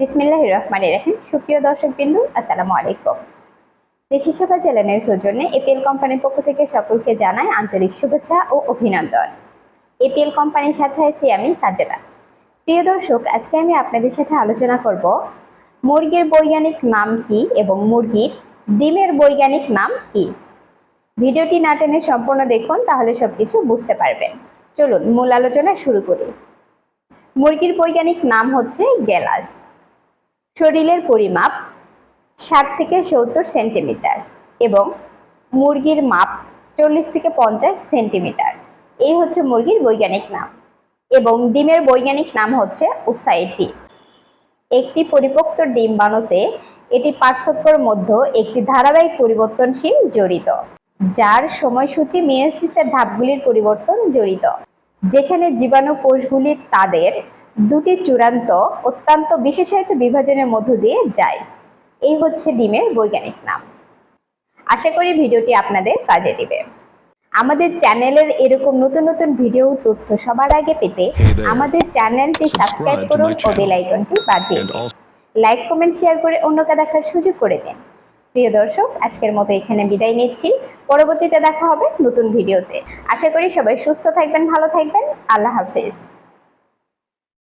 বিসমিল্লাহির রহমানির রহিম। সুপ্রিয় দর্শকবৃন্দ, আসসালামু আলাইকুম। দেশি সেবা চ্যানেলের সৌজন্যে এপিএল কোম্পানির পক্ষ থেকে সকলকে জানাই আন্তরিক শুভেচ্ছা ও অভিনন্দন। এপিএল কোম্পানির সাথে আছি আমি সাজ্জাদা। প্রিয় দর্শক, আজকে আমি আপনাদের সাথে আলোচনা করব মুরগির বৈজ্ঞানিক নাম কি এবং মুরগির ডিমের বৈজ্ঞানিক নাম কি। ভিডিওটি না টেনে সম্পূর্ণ দেখুন, তাহলে সবকিছু বুঝতে পারবেন। চলুন মূল আলোচনা শুরু করি। মুরগির বৈজ্ঞানিক নাম হচ্ছে গেলাস। শরীরের পরিমাপ 60 থেকে 70 সেন্টিমিটার এবং মুরগির মাপ 40 থেকে 50 সেন্টিমিটার। এই হচ্ছে মুরগির বৈজ্ঞানিক নাম। এবং ডিমের বৈজ্ঞানিক নাম হচ্ছে ওসাইটি। একটি পরিপক্ক ডিম বানাতে এটি পার্থক্যের মধ্যে একটি ধারাবাহিক পরিবর্তনশীল জড়িত, যার সময়সূচি মেয়োসিসের ধাপগুলির পরিবর্তন জড়িত, যেখানে জীবাণু কোষগুলি তাদের দুটি চূড়ান্ত অত্যন্ত বিশেষায়িত বিভাজনের মধ্য দিয়ে যায়। এই হচ্ছে ডিমের বৈজ্ঞানিক নাম। আশা করি ভিডিওটি আপনাদের কাজে দিবে। আমাদের চ্যানেলের এরকম নতুন নতুন ভিডিও তথ্য সবার আগে পেতে আমাদের চ্যানেলটি সাবস্ক্রাইব করুন ও বেল আইকনটি বাজিয়ে দিন। লাইক, কমেন্ট, শেয়ার করে অন্যকে দেখার সুযোগ করে দিন। প্রিয় দর্শক, আজকের মতো এখানে বিদায় নিচ্ছি। পরবর্তীতে দেখা হবে নতুন ভিডিওতে। আশা করি সবাই সুস্থ থাকবেন, ভালো থাকবেন। আল্লাহ হাফেজ।